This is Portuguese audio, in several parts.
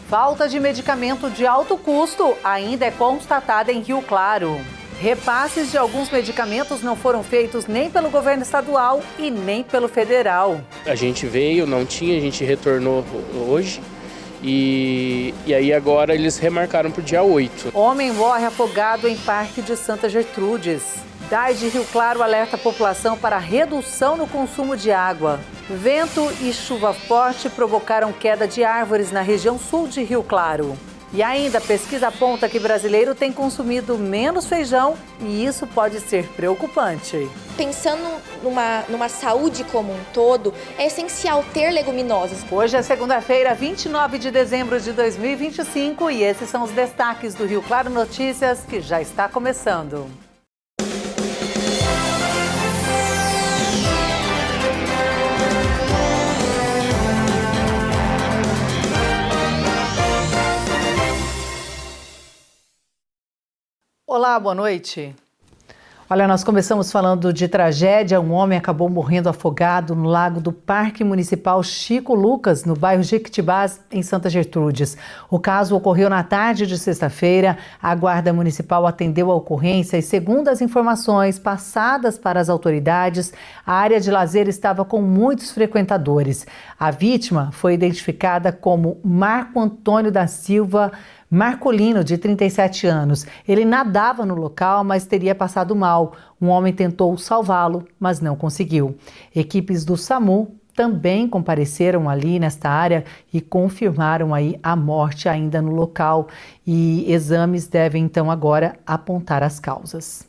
Falta de medicamento de alto custo ainda é constatada em Rio Claro. Repasses de alguns medicamentos não foram feitos nem pelo governo estadual e nem pelo federal. A gente veio, não tinha, a gente retornou hoje e aí agora eles remarcaram para o dia 8. Homem morre afogado em Parque de Santa Gertrudes. DAI de Rio Claro alerta a população para redução no consumo de água. Vento e chuva forte provocaram queda de árvores na região sul de Rio Claro. E ainda, a pesquisa aponta que brasileiro tem consumido menos feijão e isso pode ser preocupante. Pensando numa saúde como um todo, é essencial ter leguminosas. Hoje é segunda-feira, 29 de dezembro de 2025 e esses são os destaques do Rio Claro Notícias que já está começando. Olá, boa noite. Olha, nós começamos falando de tragédia. Um homem acabou morrendo afogado no lago do Parque Municipal Chico Lucas, no bairro Jequitibás, em Santa Gertrudes. O caso ocorreu na tarde de sexta-feira. A Guarda Municipal atendeu a ocorrência e, segundo as informações passadas para as autoridades, a área de lazer estava com muitos frequentadores. A vítima foi identificada como Marco Antônio da Silva Marcolino, de 37 anos. Ele nadava no local, mas teria passado mal. Um homem tentou salvá-lo, mas não conseguiu. Equipes do SAMU também compareceram ali nesta área e confirmaram aí a morte ainda no local. E exames devem então agora apontar as causas.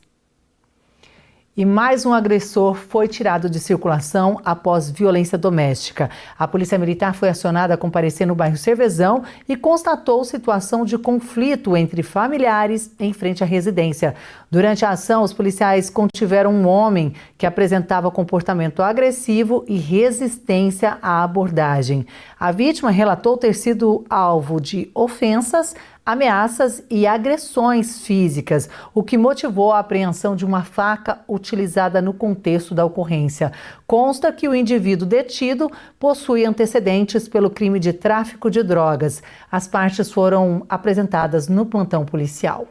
E mais um agressor foi tirado de circulação após violência doméstica. A Polícia Militar foi acionada a comparecer no bairro Cervezão e constatou situação de conflito entre familiares em frente à residência. Durante a ação, os policiais contiveram um homem que apresentava comportamento agressivo e resistência à abordagem. A vítima relatou ter sido alvo de ofensas, ameaças e agressões físicas, o que motivou a apreensão de uma faca utilizada no contexto da ocorrência. Consta que o indivíduo detido possui antecedentes pelo crime de tráfico de drogas. As partes foram apresentadas no plantão policial.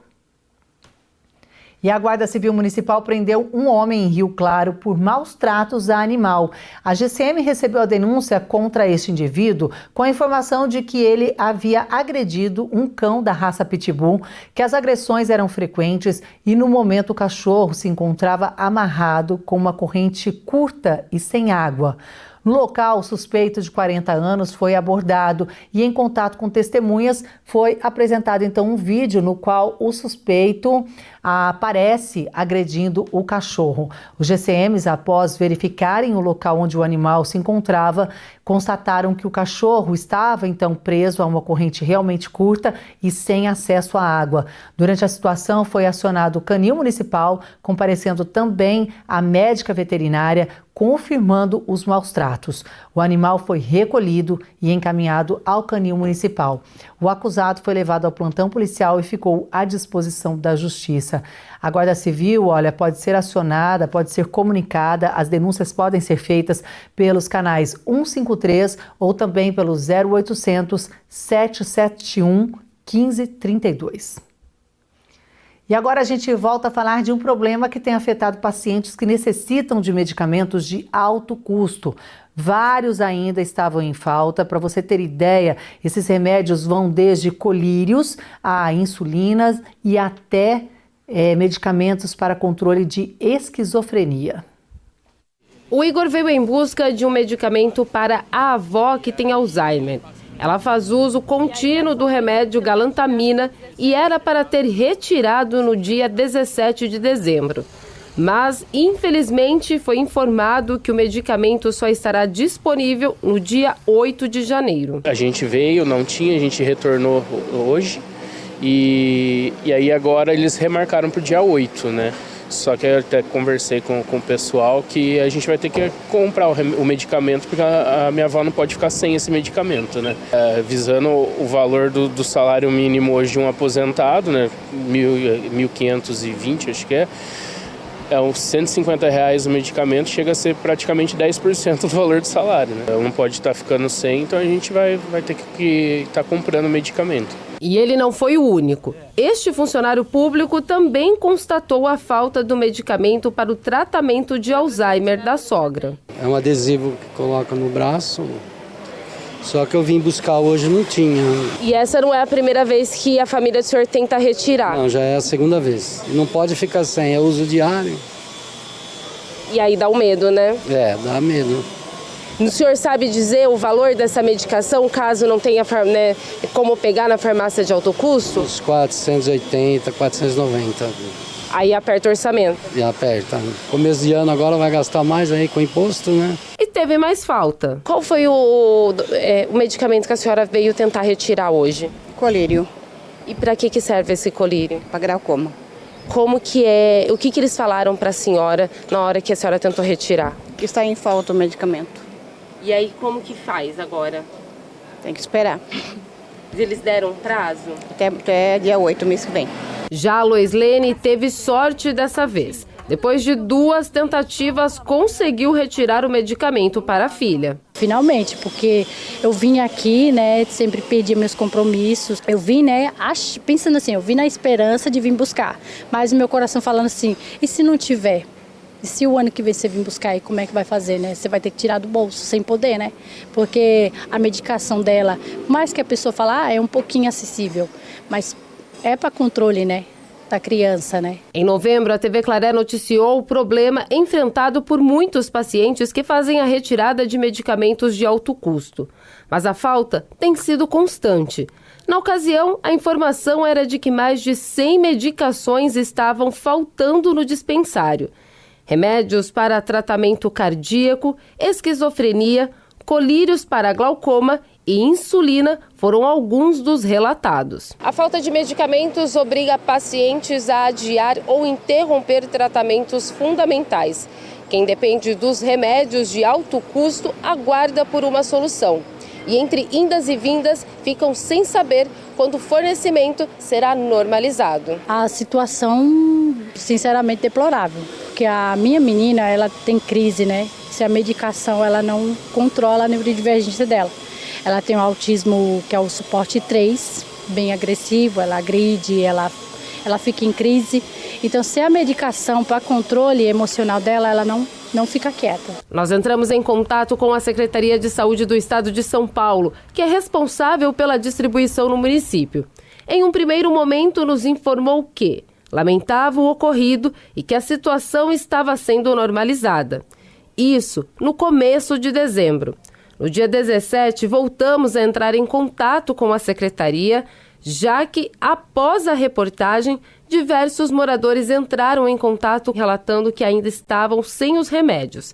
E a Guarda Civil Municipal prendeu um homem em Rio Claro por maus tratos a animal. A GCM recebeu a denúncia contra este indivíduo com a informação de que ele havia agredido um cão da raça Pitbull, que as agressões eram frequentes e no momento o cachorro se encontrava amarrado com uma corrente curta e sem água. No local, o suspeito de 40 anos foi abordado e, em contato com testemunhas, foi apresentado então um vídeo no qual o suspeito aparece agredindo o cachorro. Os GCMs, após verificarem o local onde o animal se encontrava, constataram que o cachorro estava então preso a uma corrente realmente curta e sem acesso à água. Durante a situação, foi acionado o canil municipal, comparecendo também a médica veterinária, confirmando os maus tratos. O animal foi recolhido e encaminhado ao canil municipal. O acusado foi levado ao plantão policial e ficou à disposição da justiça. A Guarda Civil, pode ser acionada, pode ser comunicada, as denúncias podem ser feitas pelos canais 153 ou também pelo 0800 771 1532. E agora a gente volta a falar de um problema que tem afetado pacientes que necessitam de medicamentos de alto custo. Vários ainda estavam em falta. Para você ter ideia, esses remédios vão desde colírios a insulinas e até medicamentos para controle de esquizofrenia. O Igor veio em busca de um medicamento para a avó que tem Alzheimer. Ela faz uso contínuo do remédio galantamina e era para ter retirado no dia 17 de dezembro. Mas, infelizmente, foi informado que o medicamento só estará disponível no dia 8 de janeiro. A gente veio, não tinha, a gente retornou hoje e aí agora eles remarcaram para o dia 8, né? Só que eu até conversei com o pessoal que a gente vai ter que comprar o medicamento porque a minha avó não pode ficar sem esse medicamento, né? Visando o valor do salário mínimo hoje de um aposentado, né? 1.520, acho que é. uns R$150 o medicamento, chega a ser praticamente 10% do valor do salário, né? Não pode estar ficando sem, então a gente vai ter que estar comprando medicamento. E ele não foi o único. Este funcionário público também constatou a falta do medicamento para o tratamento de Alzheimer da sogra. É um adesivo que coloca no braço, só que eu vim buscar hoje, não tinha. E essa não é a primeira vez que a família do senhor tenta retirar? Não, já é a segunda vez. Não pode ficar sem, é uso diário. E aí dá um medo, né? É, dá medo. O senhor sabe dizer o valor dessa medicação, caso não tenha como pegar na farmácia de alto custo? Uns 480, 490. Aí aperta o orçamento. E aperta. Começo de ano agora vai gastar mais aí com imposto, né? E teve mais falta. Qual foi o medicamento que a senhora veio tentar retirar hoje? Colírio. E para que serve esse colírio? Para glaucoma. Como que é? O que eles falaram para a senhora na hora que a senhora tentou retirar? Que está em falta o medicamento. E aí como que faz agora? Tem que esperar. Eles deram um prazo? Até dia 8, mês que vem. Já a Loislene teve sorte dessa vez. Depois de 2 tentativas, conseguiu retirar o medicamento para a filha. Finalmente, porque eu vim aqui, né, sempre perdi meus compromissos. Eu vim, né, pensando assim, eu vim na esperança de vir buscar. Mas o meu coração falando assim, e se não tiver? E se o ano que vem você vir buscar aí, como é que vai fazer, né? Você vai ter que tirar do bolso, sem poder, né? Porque a medicação dela, mais que a pessoa fala, é um pouquinho acessível, mas é para controle, né, da criança, né? Em novembro, a TV Claré noticiou o problema enfrentado por muitos pacientes que fazem a retirada de medicamentos de alto custo. Mas a falta tem sido constante. Na ocasião, a informação era de que mais de 100 medicações estavam faltando no dispensário. Remédios para tratamento cardíaco, esquizofrenia, colírios para glaucoma e insulina foram alguns dos relatados. A falta de medicamentos obriga pacientes a adiar ou interromper tratamentos fundamentais. Quem depende dos remédios de alto custo aguarda por uma solução. E entre indas e vindas ficam sem saber quando o fornecimento será normalizado. A situação, sinceramente, deplorável. Porque a minha menina, ela tem crise, né? Se a medicação ela não controla a neurodivergência dela. Ela tem um autismo que é o suporte 3, bem agressivo, ela agride, ela fica em crise. Então, se a medicação para controle emocional dela, ela não fica quieta. Nós entramos em contato com a Secretaria de Saúde do Estado de São Paulo, que é responsável pela distribuição no município. Em um primeiro momento, nos informou que lamentava o ocorrido e que a situação estava sendo normalizada. Isso no começo de dezembro. No dia 17, voltamos a entrar em contato com a secretaria, já que, após a reportagem, diversos moradores entraram em contato relatando que ainda estavam sem os remédios.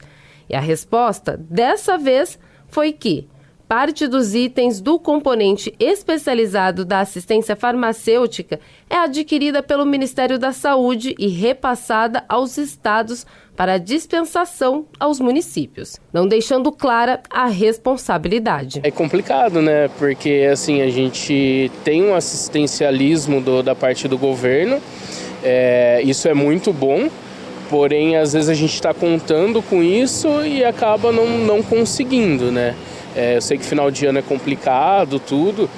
E a resposta, dessa vez, foi que parte dos itens do componente especializado da assistência farmacêutica é adquirida pelo Ministério da Saúde e repassada aos estados para dispensação aos municípios, não deixando clara a responsabilidade. É complicado, né? Porque assim, a gente tem um assistencialismo da parte do governo, isso é muito bom, porém às vezes a gente está contando com isso e acaba não conseguindo, né? Eu sei que final de ano é complicado, tudo,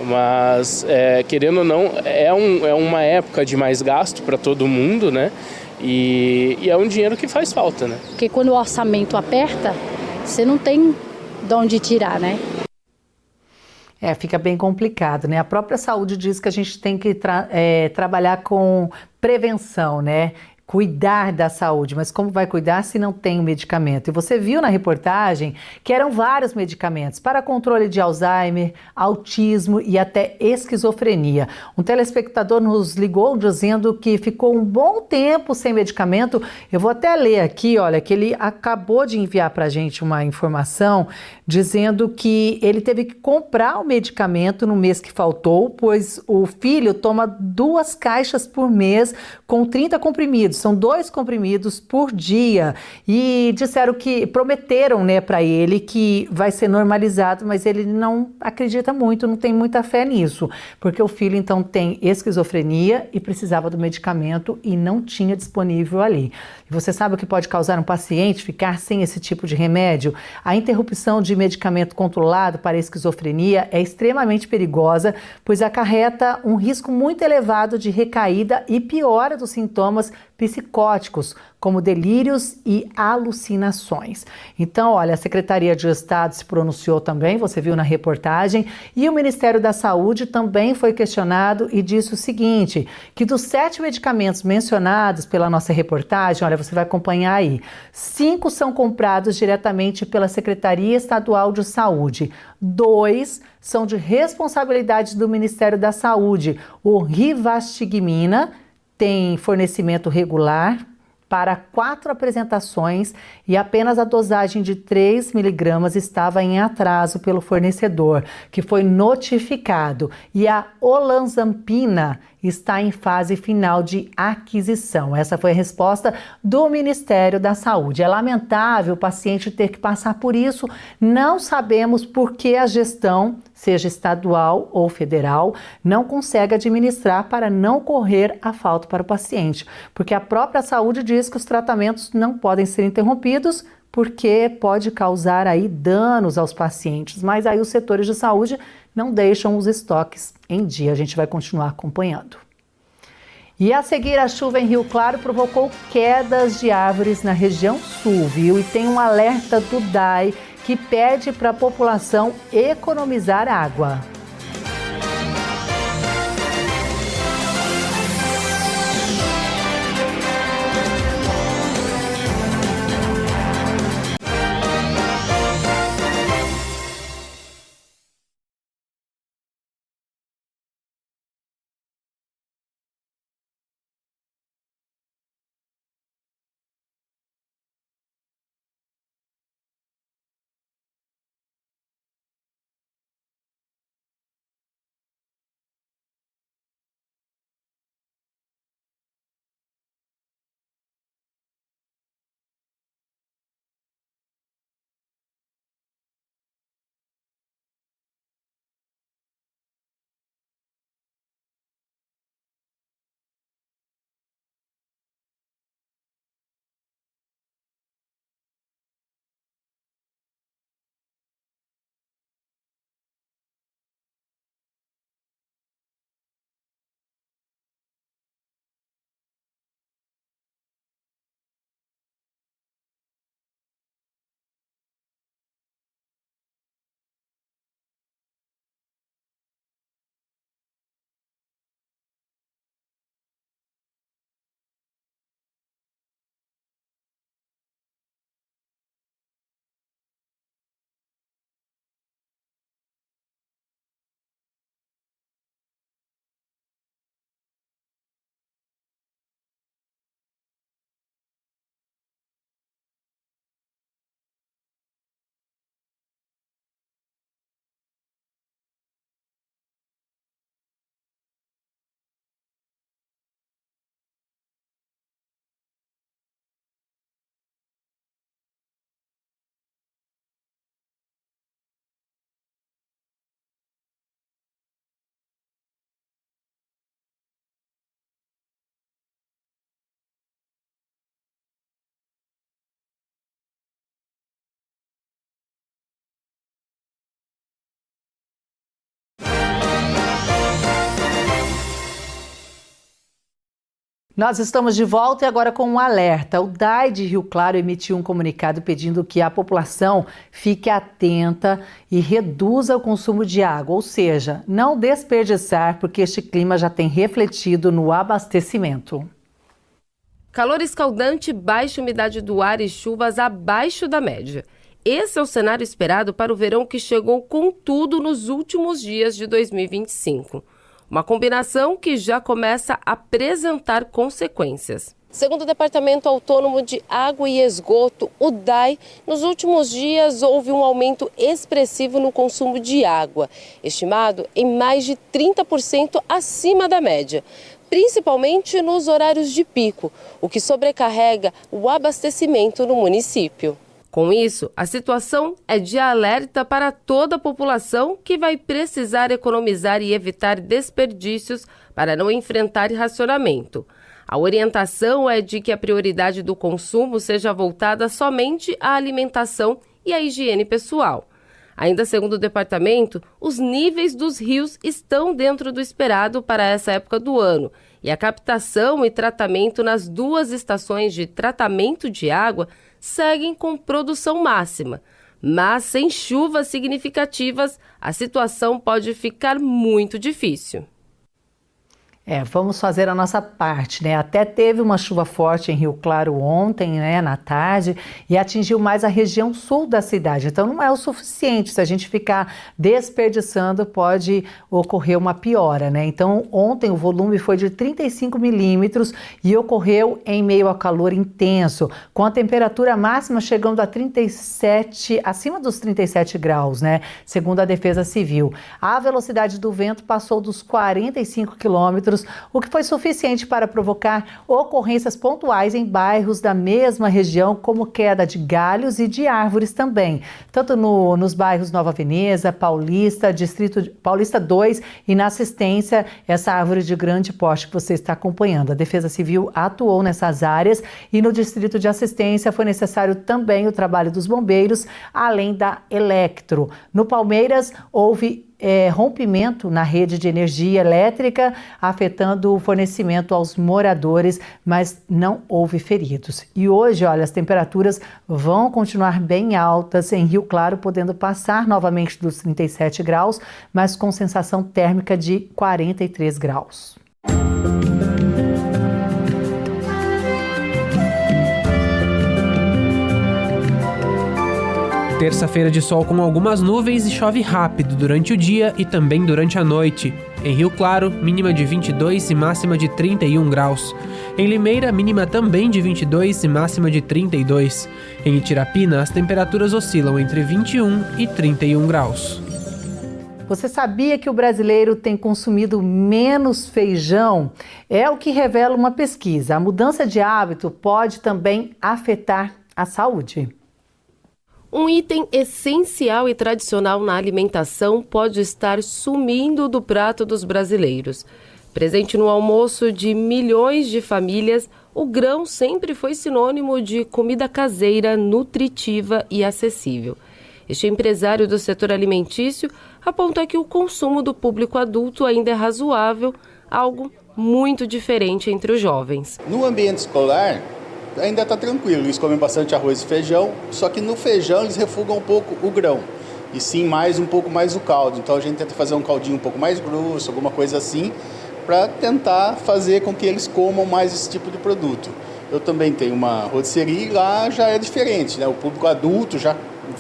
mas querendo ou não, é uma época de mais gasto para todo mundo, né? E é um dinheiro que faz falta, né? Porque quando o orçamento aperta, você não tem de onde tirar, né? Fica bem complicado, né? A própria saúde diz que a gente tem que trabalhar com prevenção, né? Cuidar da saúde, mas como vai cuidar se não tem o medicamento? E você viu na reportagem que eram vários medicamentos para controle de Alzheimer, autismo e até esquizofrenia. Um telespectador nos ligou dizendo que ficou um bom tempo sem medicamento. Eu vou até ler aqui, olha, que ele acabou de enviar para a gente uma informação dizendo que ele teve que comprar o medicamento no mês que faltou, pois o filho toma 2 caixas por mês com 30 comprimidos. são 2 comprimidos por dia. E disseram que prometeram, né, para ele que vai ser normalizado, mas ele não acredita muito, não tem muita fé nisso, porque o filho então tem esquizofrenia e precisava do medicamento e não tinha disponível ali. E você sabe o que pode causar um paciente ficar sem esse tipo de remédio? A interrupção de medicamento controlado para a esquizofrenia é extremamente perigosa, pois acarreta um risco muito elevado de recaída e piora dos sintomas psicóticos, como delírios e alucinações. Então, olha, a Secretaria de Estado se pronunciou também, você viu na reportagem, e o Ministério da Saúde também foi questionado e disse o seguinte, que dos 7 medicamentos mencionados pela nossa reportagem, olha, você vai acompanhar aí, 5 são comprados diretamente pela Secretaria Estadual de Saúde, 2 são de responsabilidade do Ministério da Saúde, o Rivastigmina tem fornecimento regular para 4 apresentações e apenas a dosagem de 3 miligramas estava em atraso pelo fornecedor, que foi notificado, e a olanzapina está em fase final de aquisição. Essa foi a resposta do Ministério da Saúde. É lamentável o paciente ter que passar por isso. Não sabemos por que a gestão, seja estadual ou federal, não consegue administrar para não correr a falta para o paciente. Porque a própria saúde diz que os tratamentos não podem ser interrompidos porque pode causar aí danos aos pacientes. Mas aí os setores de saúde não deixam os estoques em dia. A gente vai continuar acompanhando. E a seguir, a chuva em Rio Claro provocou quedas de árvores na região sul, viu? E tem um alerta do DAI que pede para a população economizar água. Nós estamos de volta e agora com um alerta. O DAI de Rio Claro emitiu um comunicado pedindo que a população fique atenta e reduza o consumo de água, ou seja, não desperdiçar, porque este clima já tem refletido no abastecimento. Calor escaldante, baixa umidade do ar e chuvas abaixo da média. Esse é o cenário esperado para o verão que chegou com tudo nos últimos dias de 2025. Uma combinação que já começa a apresentar consequências. Segundo o Departamento Autônomo de Água e Esgoto, o DAI, nos últimos dias houve um aumento expressivo no consumo de água, estimado em mais de 30% acima da média. principalmente nos horários de pico, o que sobrecarrega o abastecimento no município. Com isso, a situação é de alerta para toda a população que vai precisar economizar e evitar desperdícios para não enfrentar racionamento. A orientação é de que a prioridade do consumo seja voltada somente à alimentação e à higiene pessoal. Ainda segundo o departamento, os níveis dos rios estão dentro do esperado para essa época do ano e a captação e tratamento nas 2 estações de tratamento de água seguem com produção máxima. Mas sem chuvas significativas, a situação pode ficar muito difícil. Vamos fazer a nossa parte, né? Até teve uma chuva forte em Rio Claro ontem, né, na tarde, e atingiu mais a região sul da cidade. Então não é o suficiente. Se a gente ficar desperdiçando, pode ocorrer uma piora, né? Então ontem o volume foi de 35 milímetros e ocorreu em meio a calor intenso, com a temperatura máxima chegando a 37, acima dos 37 graus, né? Segundo a Defesa Civil. A velocidade do vento passou dos 45 quilômetros, o que foi suficiente para provocar ocorrências pontuais em bairros da mesma região, como queda de galhos e de árvores também, tanto nos bairros Nova Veneza, Paulista, Distrito Paulista 2 e na Assistência, essa árvore de grande porte que você está acompanhando. A Defesa Civil atuou nessas áreas e no Distrito de Assistência foi necessário também o trabalho dos bombeiros, além da Electro. No Palmeiras, houve rompimento na rede de energia elétrica, afetando o fornecimento aos moradores, mas não houve feridos. E hoje, olha, as temperaturas vão continuar bem altas em Rio Claro, podendo passar novamente dos 37 graus, mas com sensação térmica de 43 graus. Terça-feira de sol com algumas nuvens e chove rápido durante o dia e também durante a noite. Em Rio Claro, mínima de 22 e máxima de 31 graus. Em Limeira, mínima também de 22 e máxima de 32. Em Itirapina, as temperaturas oscilam entre 21 e 31 graus. Você sabia que o brasileiro tem consumido menos feijão? É o que revela uma pesquisa. A mudança de hábito pode também afetar a saúde. Um item essencial e tradicional na alimentação pode estar sumindo do prato dos brasileiros. Presente no almoço de milhões de famílias, o grão sempre foi sinônimo de comida caseira, nutritiva e acessível. Este empresário do setor alimentício aponta que o consumo do público adulto ainda é razoável, algo muito diferente entre os jovens. No ambiente escolar, ainda está tranquilo, eles comem bastante arroz e feijão, só que no feijão eles refugam um pouco o grão, e sim um pouco mais o caldo. Então a gente tenta fazer um caldinho um pouco mais grosso, alguma coisa assim, para tentar fazer com que eles comam mais esse tipo de produto. Eu também tenho uma rotisserie e lá já é diferente, né? O público adulto já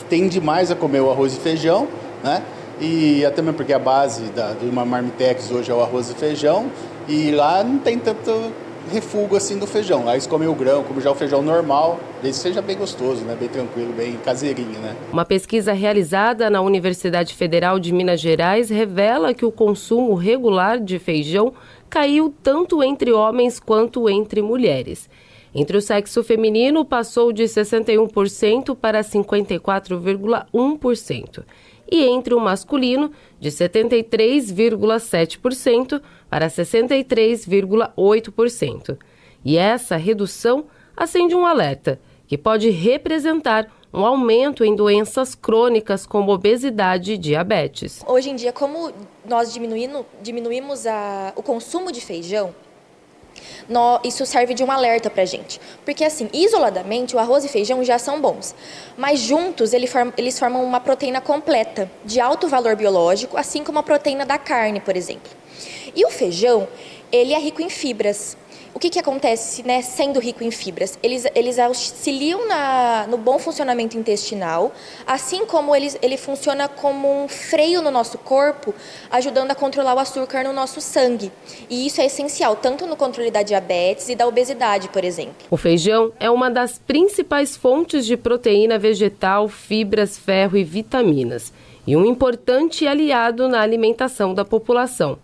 tende mais a comer o arroz e feijão, né? E até mesmo porque a base de uma Marmitex hoje é o arroz e feijão, e lá não tem tanto refúgio assim do feijão. Lá eles comem o grão, como já o feijão normal, desde que seja bem gostoso, né? Bem tranquilo, bem caseirinho, né? Uma pesquisa realizada na Universidade Federal de Minas Gerais revela que o consumo regular de feijão caiu tanto entre homens quanto entre mulheres. Entre o sexo feminino, passou de 61% para 54,1%. E entre o masculino, de 73,7% para 63,8%. E essa redução acende um alerta, que pode representar um aumento em doenças crônicas como obesidade e diabetes. Hoje em dia, como nós diminuímos o consumo de feijão, isso serve de um alerta para a gente. Porque assim, isoladamente, o arroz e feijão já são bons. Mas juntos, eles formam uma proteína completa, de alto valor biológico, assim como a proteína da carne, por exemplo. E o feijão, ele é rico em fibras. O que acontece, né, sendo rico em fibras? Eles auxiliam no bom funcionamento intestinal, assim como ele funciona como um freio no nosso corpo, ajudando a controlar o açúcar no nosso sangue. E isso é essencial, tanto no controle da diabetes e da obesidade, por exemplo. O feijão é uma das principais fontes de proteína vegetal, fibras, ferro e vitaminas, e um importante aliado na alimentação da população.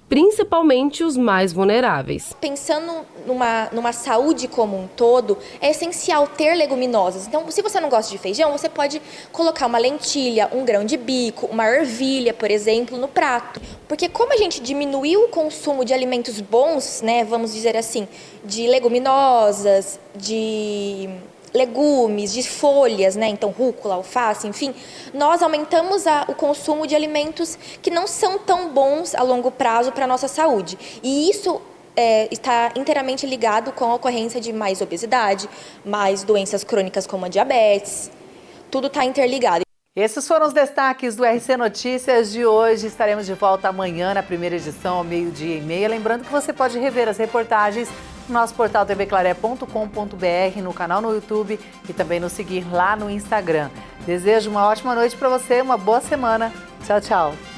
principalmente os mais vulneráveis. Pensando numa saúde como um todo, é essencial ter leguminosas. Então, se você não gosta de feijão, você pode colocar uma lentilha, um grão de bico, uma ervilha, por exemplo, no prato. Porque como a gente diminuiu o consumo de alimentos bons, né, vamos dizer assim, de leguminosas, de legumes, de folhas, né? Então rúcula, alface, enfim, nós aumentamos o consumo de alimentos que não são tão bons a longo prazo para a nossa saúde. E isso está inteiramente ligado com a ocorrência de mais obesidade, mais doenças crônicas como a diabetes. Tudo está interligado. Esses foram os destaques do RC Notícias de hoje. Estaremos de volta amanhã na primeira edição, ao 12:30. Lembrando que você pode rever as reportagens no nosso portal tvclaré.com.br, no canal no YouTube e também nos seguir lá no Instagram. Desejo uma ótima noite para você, uma boa semana. Tchau, tchau.